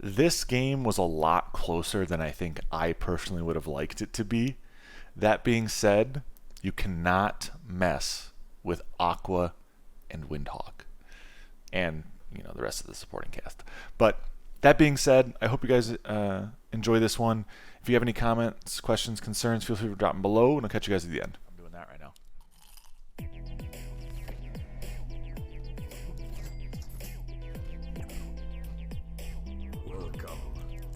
This game was a lot closer than I think I personally would have liked it to be. That being said, you cannot mess with Aqua and Windhawk. And, you know, the rest of the supporting cast. But that being said, I hope you guys enjoy this one. If you have any comments, questions, concerns, feel free to drop them below, and I'll catch you guys at the end. I'm doing that right now. Welcome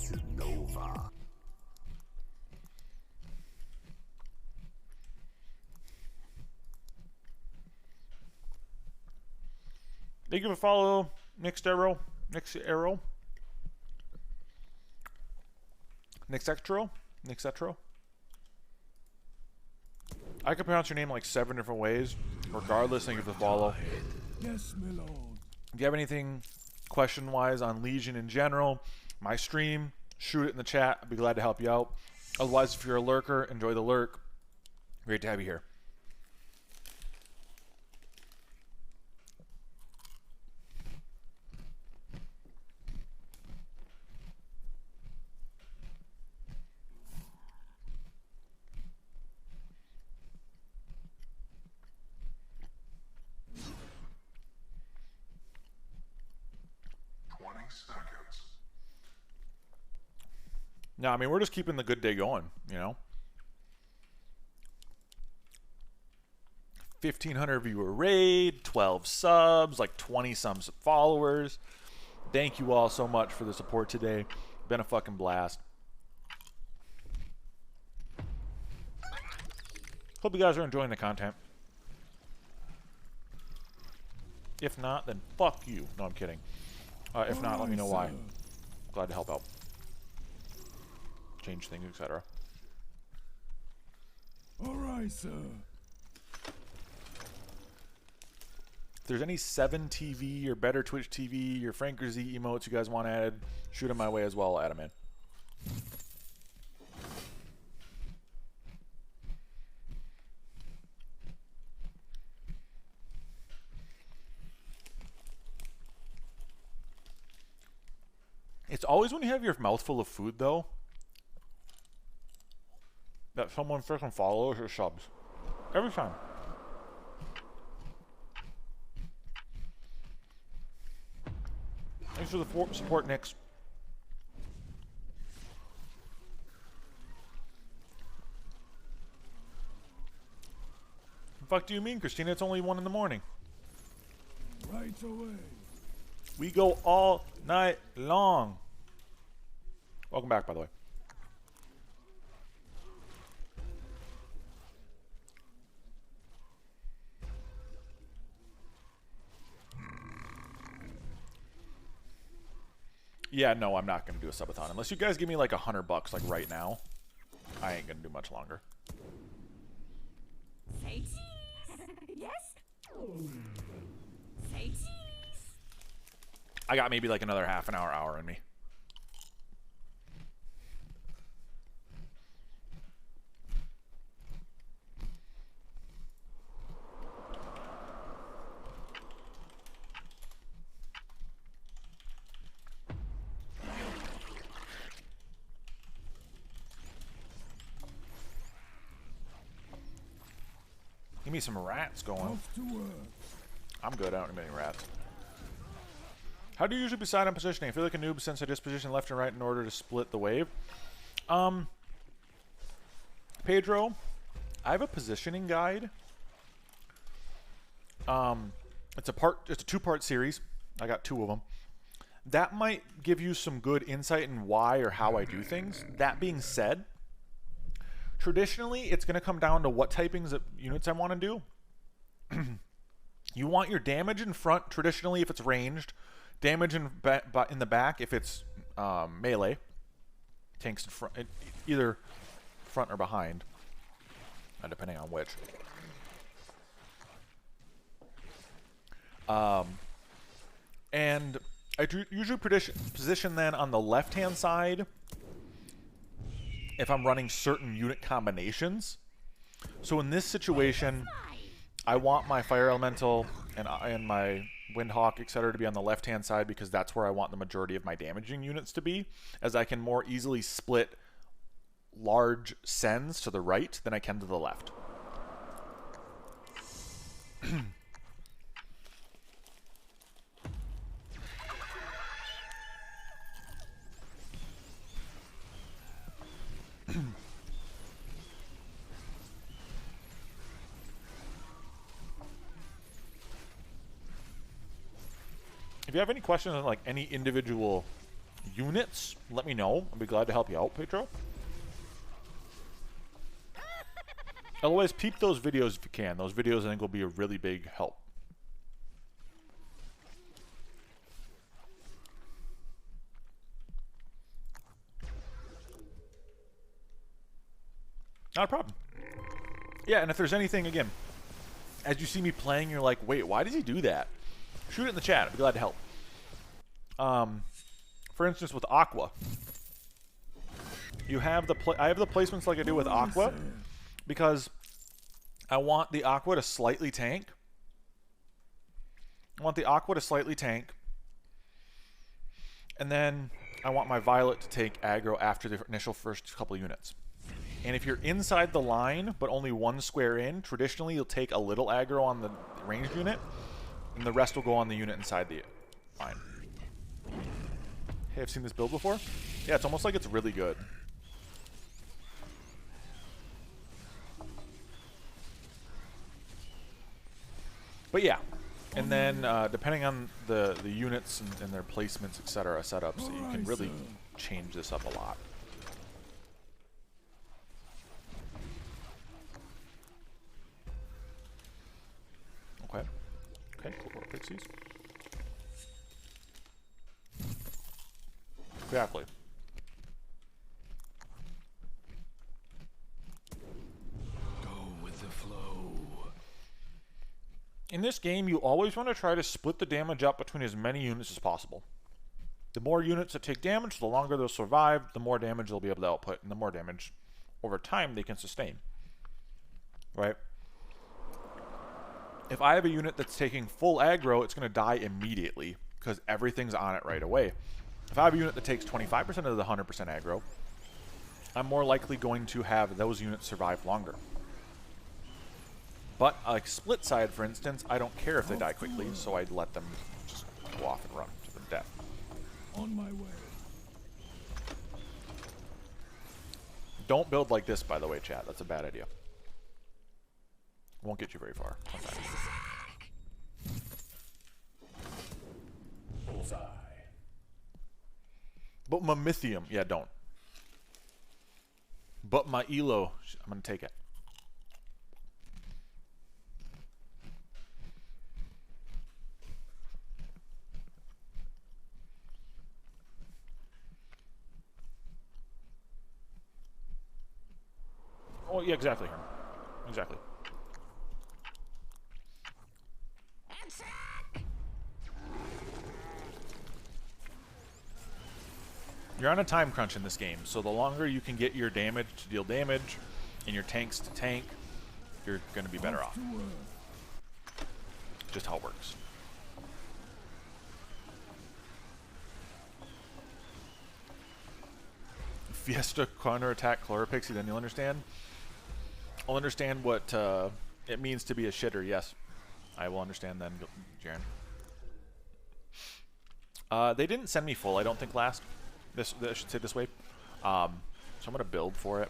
to Nova. Thank you for follow, Next Extro. I can pronounce your name like 7 different ways. Regardless, thank you for the follow. Yes, my lord. If you have anything question-wise on Legion in general, my stream, shoot it in the chat. I'd be glad to help you out. Otherwise, if you're a lurker, enjoy the lurk. Great to have you here. No, I mean, we're just keeping the good day going, you know? 1,500 viewer raid, 12 subs, like 20-some followers. Thank you all so much for the support today. Been a fucking blast. Hope you guys are enjoying the content. If not, then fuck you. No, I'm kidding. If not, let me know why. Glad to help out. Change things, etc. Alright, sir. If there's any 7 TV or better Twitch TV or Franker Z emotes you guys want added, shoot them my way as well. I'll add them in. It's always when you have your mouth full of food, though, that someone freaking follows or subs. Every time. Thanks for the support, Nix. The fuck do you mean, Christina? It's only 1 in the morning. Right away. We go all night long. Welcome back, by the way. Yeah, no, I'm not going to do a subathon. Unless you guys give me like $100 like right now. I ain't going to do much longer. Say cheese. Yes? Say cheese. I got maybe like another half an hour in me. Give me some rats going. Off to work. I'm good. I don't need any rats. How do you usually decide on positioning? I feel like a noob since I just position left and right in order to split the wave. Pedro, I have a positioning guide. It's a 2-part series. I got 2 of them. That might give you some good insight in why or how I do things. That being said, traditionally, it's going to come down to what typings of units I want to do. You want your damage in front, traditionally, if it's ranged. Damage in the back, if it's melee. Tanks in front, either front or behind, depending on which. And I usually position then on the left-hand side if I'm running certain unit combinations. So in this situation, I want my Fire Elemental and my Windhawk, etc. to be on the left-hand side because that's where I want the majority of my damaging units to be, as I can more easily split large sends to the right than I can to the left. If you have any questions on like any individual units, let me know. I'll be glad to help you out, Petro. Otherwise, peep those videos if you can. Those videos I think will be a really big help. Not a problem. Yeah, and if there's anything, again, as you see me playing, you're like, wait, why does he do that? Shoot it in the chat. I'd be glad to help. For instance, with Aqua, you have I have the placements like I do with Aqua because I want the Aqua to slightly tank. I want the Aqua to slightly tank, and then I want my Violet to take aggro after the initial first couple units. And if you're inside the line, but only one square in, traditionally you'll take a little aggro on the ranged unit, and the rest will go on the unit inside the line. Hey, I've seen this build before. Yeah, it's almost like it's really good. But yeah, and then depending on the units and their placements, etc., setups, you can really change this up a lot. Okay. Okay, cool. Pixies. Exactly. Go with the flow. In this game, you always want to try to split the damage up between as many units as possible. The more units that take damage, the longer they'll survive, the more damage they'll be able to output, and the more damage over time they can sustain. Right? If I have a unit that's taking full aggro, it's going to die immediately because everything's on it right away. If I have a unit that takes 25% of the 100% aggro, I'm more likely going to have those units survive longer. But like split side, for instance, I don't care if they die quickly, so I let them just go off and run to their death. On my way. Don't build like this, by the way, chat. That's a bad idea. Won't get you very far. Sometimes. Bullseye. But my Mythium, yeah, don't. But my Elo, I'm gonna take it. Oh yeah, exactly. Exactly. You're on a time crunch in this game, so the longer you can get your damage to deal damage and your tanks to tank, you're going to be better off. Just how it works. Fiesta counterattack Chlorapixie, then you'll understand. I'll understand what it means to be a shitter, yes. I will understand then, Jaren. They didn't send me full, I don't think, last. I should say this way. So I'm going to build for it.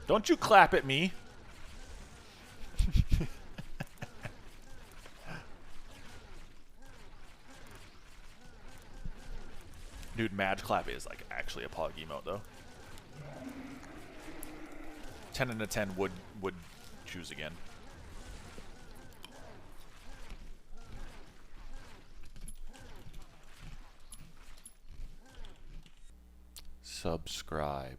Don't you clap at me. Dude, Mad Clap is like actually a pog emote though. 10 and a 10 would choose again. Subscribe.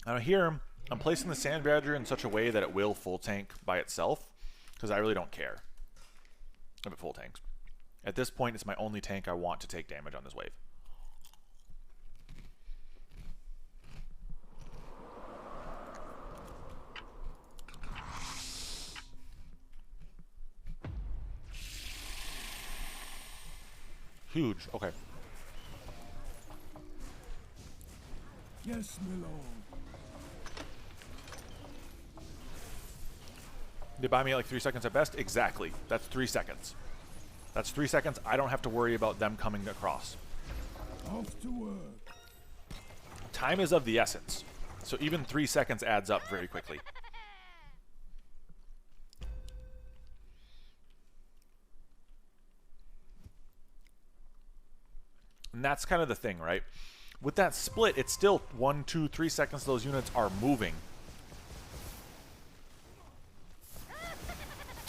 Now here, I'm placing the Sand Badger in such a way that it will full tank by itself, because I really don't care if it full tanks. At this point, it's my only tank I want to take damage on this wave. Huge. Okay. Yes, my lord. They buy me like 3 seconds at best? Exactly. That's 3 seconds. That's 3 seconds. I don't have to worry about them coming across. Off to work. Time is of the essence. So even 3 seconds adds up very quickly. And that's kind of the thing, right? With that split, it's still 1, 2, 3 seconds those units are moving.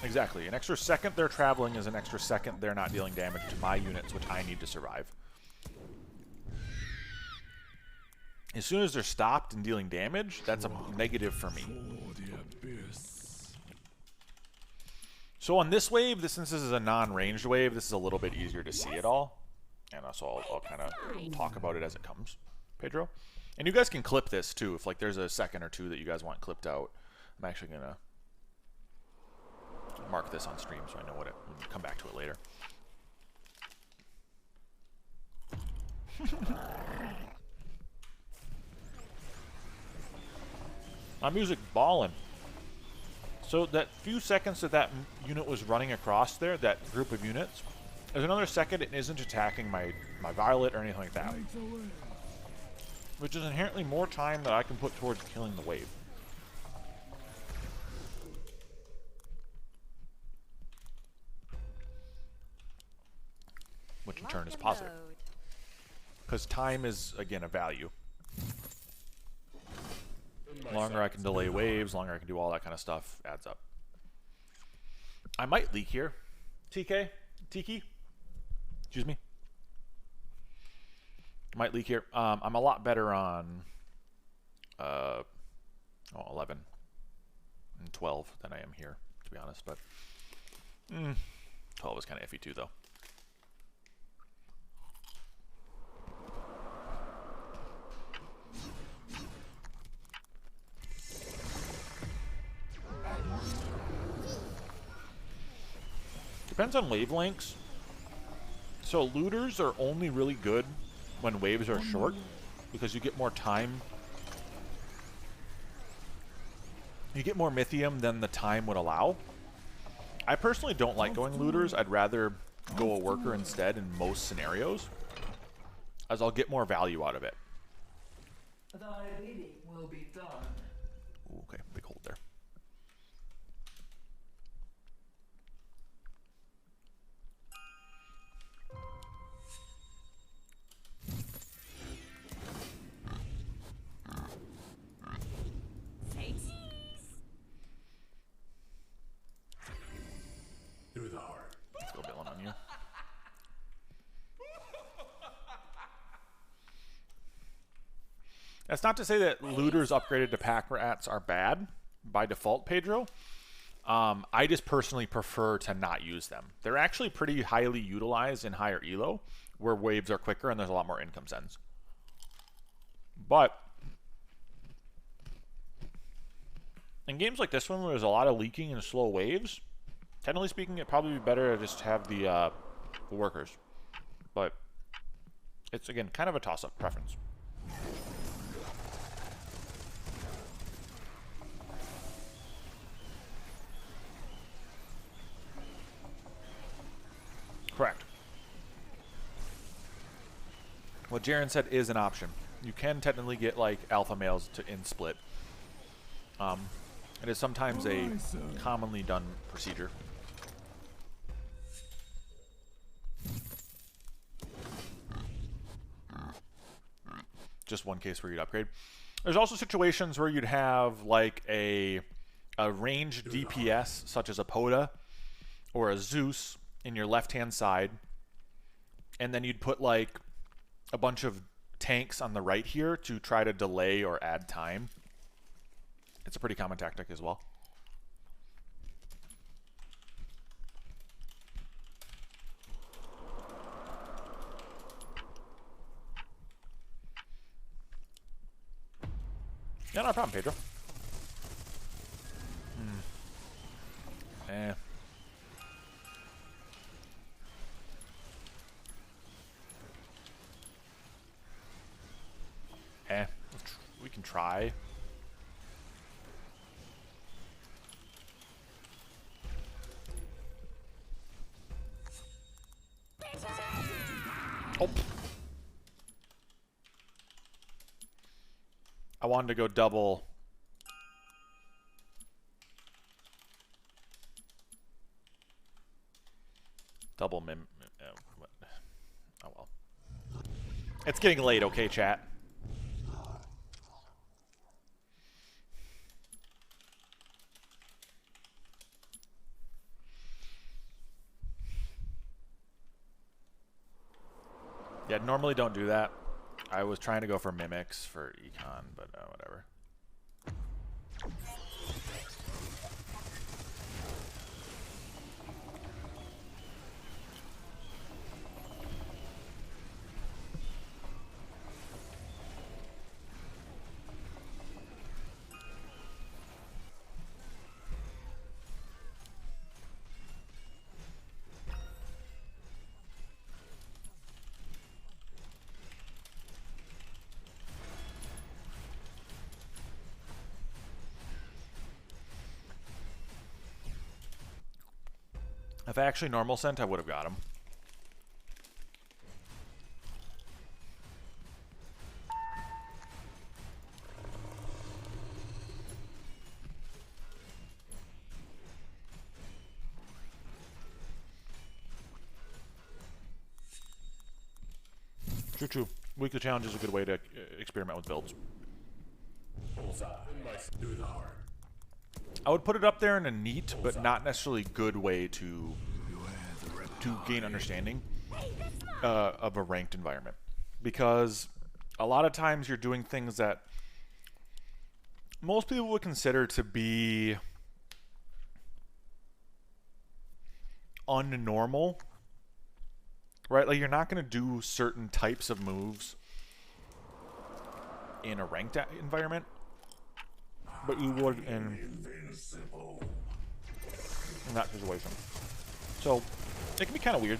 Exactly. An extra second they're traveling is an extra second they're not dealing damage to my units, which I need to survive. As soon as they're stopped and dealing damage, that's a negative for me. For the abyss. So on this wave, since this is a non-ranged wave, this is a little bit easier to see it all. And so I'll kind of talk about it as it comes, Pedro. And you guys can clip this too, if like there's a second or two that you guys want clipped out. I'm actually going to mark this on stream so I know what it. We'll come back to it later. My music ballin'. So that few seconds that unit was running across there, that group of units, there's another second it isn't attacking my Violet or anything like that. Right away. Which is inherently more time that I can put towards killing the wave. Which in turn is positive. Because time is, again, a value. Longer I can delay waves, longer I can do all that kind of stuff, adds up. I might leak here. TK? Tiki? Excuse me. Might leak here. I'm a lot better on 11 and 12 than I am here, to be honest. But 12 is kind of iffy too, though. Depends on wavelengths. So looters are only really good when waves are short because you get more time. You get more mythium than the time would allow. I personally don't like going looters. I'd rather go a worker instead in most scenarios, as I'll get more value out of it. Thy bidding will be done. Ooh, okay, big hold there. Through the heart. Let's go Villain on you. That's not to say that looters upgraded to pack rats are bad by default, Pedro. I just personally prefer to not use them. They're actually pretty highly utilized in higher elo, where waves are quicker and there's a lot more income sends. But in games like this one, where there's a lot of leaking and slow waves, technically speaking, it'd probably be better to just have the workers. But it's, again, kind of a toss-up preference. Correct. What Jaren said is an option. You can technically get like alpha males to in split. It is sometimes a commonly done procedure. Just one case where you'd upgrade. There's also situations where you'd have like a ranged DPS such as a Poda or a Zeus in your left-hand side, and then you'd put like a bunch of tanks on the right here to try to delay or add time. It's a pretty common tactic as well. Yeah, no problem, Pedro. Eh. We can try. Oh. I wanted to go double. Double mim. Oh well. It's getting late, okay, chat? Yeah, normally don't do that. I was trying to go for mimics for econ, but whatever. If I actually normal sent, I would have got him. True. Weekly challenge is a good way to experiment with builds. I would put it up there in a neat, but not necessarily good way to gain understanding of a ranked environment. Because a lot of times you're doing things that most people would consider to be unnormal. Right? Like, you're not going to do certain types of moves in a ranked environment, but you would in that situation. So, it can be kind of weird.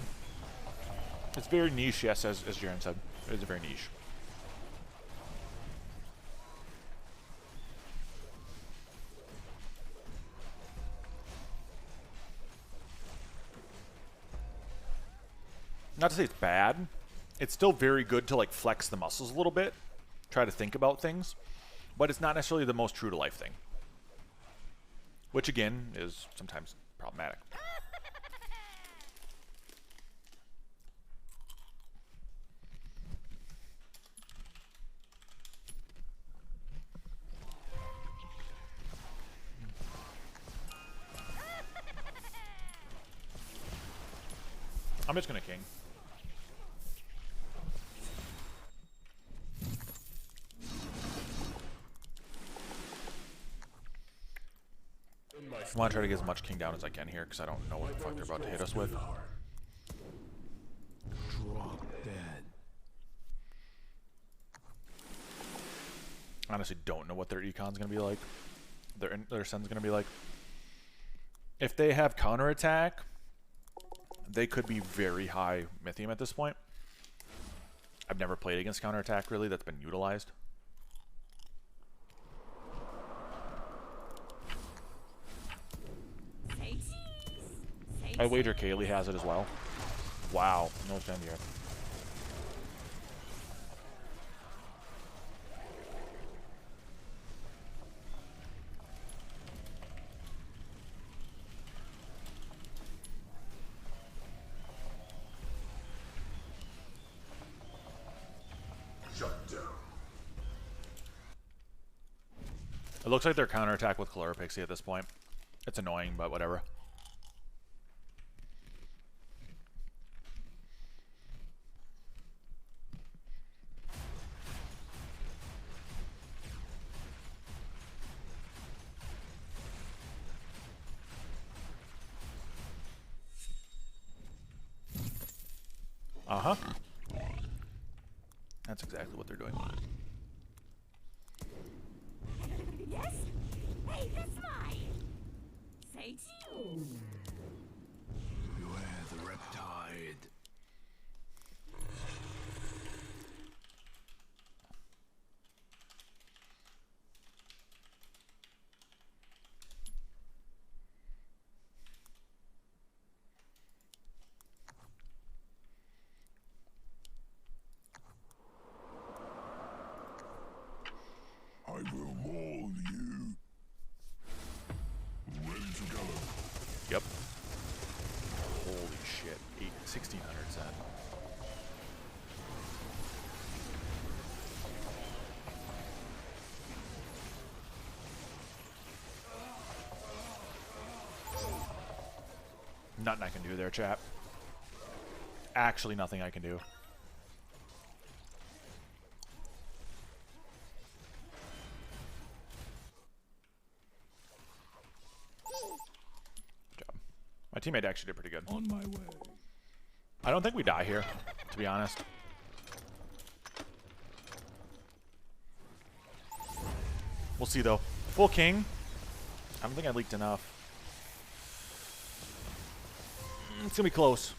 It's very niche, yes, as Jaren said. It is very niche. Not to say it's bad. It's still very good to, like, flex the muscles a little bit. Try to think about things. But it's not necessarily the most true-to-life thing. Which, again, is sometimes problematic. I'm just going to king. I want to try to get as much king down as I can here, because I don't know what the fuck they're about to hit us with. Drop dead. Honestly, don't know what their econ's going to be like. Their sen's going to be like. If they have counterattack, they could be very high Mythium at this point. I've never played against counterattack, really, that's been utilized. I wager Kaylee has it as well. Wow, no stand here. Shut down. It looks like they're counterattack with Chlorapixie at this point. It's annoying, but whatever. Uh-huh. That's exactly what they're doing. I will maul you. Ready to go. Yep. Holy shit. 1600 cent. Nothing I can do there, chap. Actually, nothing I can do. Good job. My teammate actually did pretty good. On my way. I don't think we die here, to be honest. We'll see, though. Full king. I don't think I leaked enough. It's gonna be close.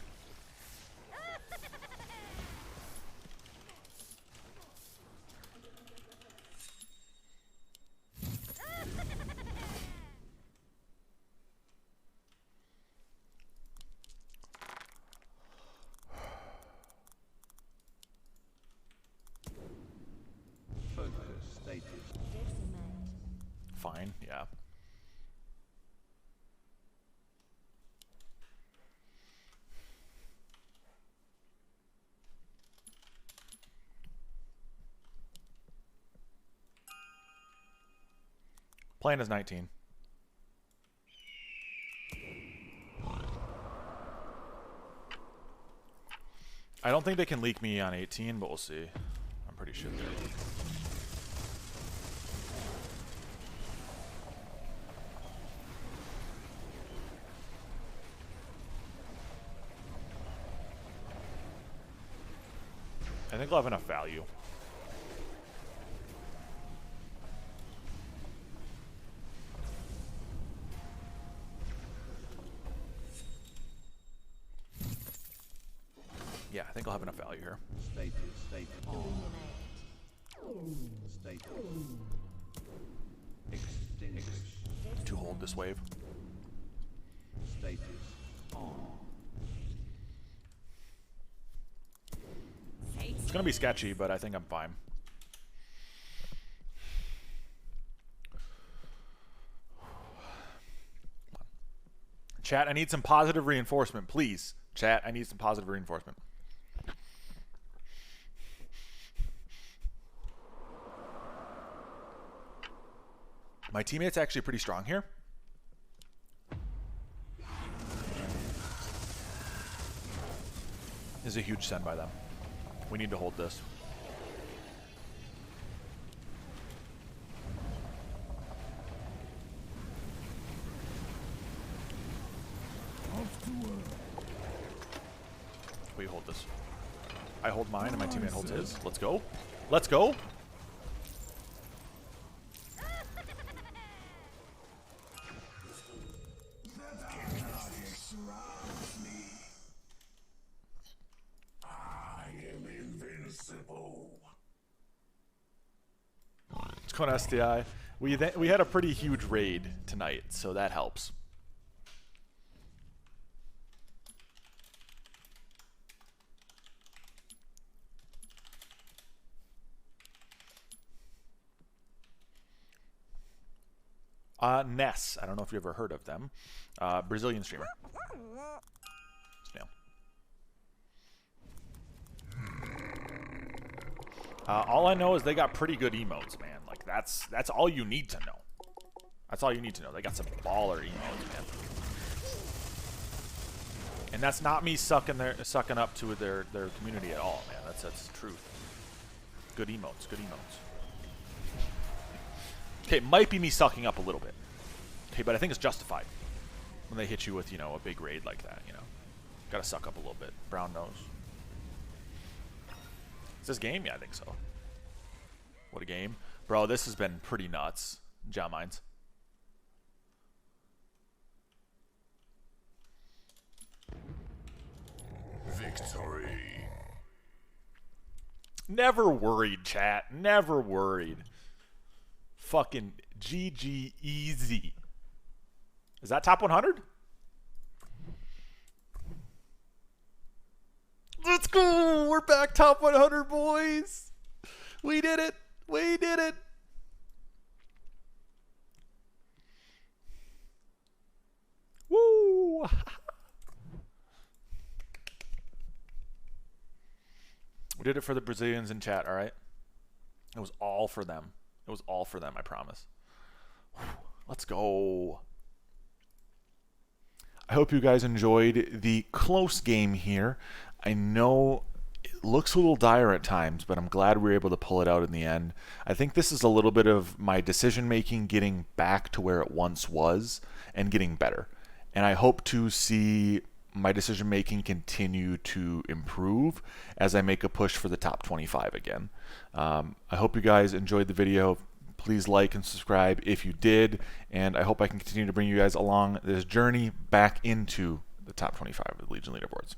Fine, yeah. Plan is 19. I don't think they can leak me on 18, but we'll see. I'm pretty sure they will. I think we'll have enough value. Yeah, I think I'll have enough value here. To hold this wave. It's gonna be sketchy, but I think I'm fine. Chat, I need some positive reinforcement, please. Chat, I need some positive reinforcement. My teammate's actually pretty strong here. This is a huge send by them. We need to hold this. We hold this. I hold mine and my teammate holds his. Let's go. Let's go. It's going to STI. We had a pretty huge raid tonight, so that helps. Ness. I don't know if you ever heard of them. Brazilian streamer. Snail. All I know is they got pretty good emotes, man. Like that's all you need to know. That's all you need to know. They got some baller emotes, man. And that's not me sucking up to their community at all, man. That's the truth. Good emotes. Good emotes. Okay, it might be me sucking up a little bit. Okay, but I think it's justified when they hit you with, you know, a big raid like that, you know. Gotta suck up a little bit. Brown nose. Is this game? Yeah, I think so. What a game. Bro, this has been pretty nuts. John Mines. Victory. Never worried, chat. Never worried. Fucking GG easy. Is that top 100? Let's go. We're back top 100, boys. We did it. We did it. We did it for the Brazilians in chat, all right? It was all for them. It was all for them, I promise. Let's go. I hope you guys enjoyed the close game here. I know it looks a little dire at times, but I'm glad we were able to pull it out in the end. I think this is a little bit of my decision making getting back to where it once was and getting better. And I hope to see my decision making continue to improve as I make a push for the top 25 again. I hope you guys enjoyed the video. Please like and subscribe if you did, and I hope I can continue to bring you guys along this journey back into the top 25 of the Legion leaderboards.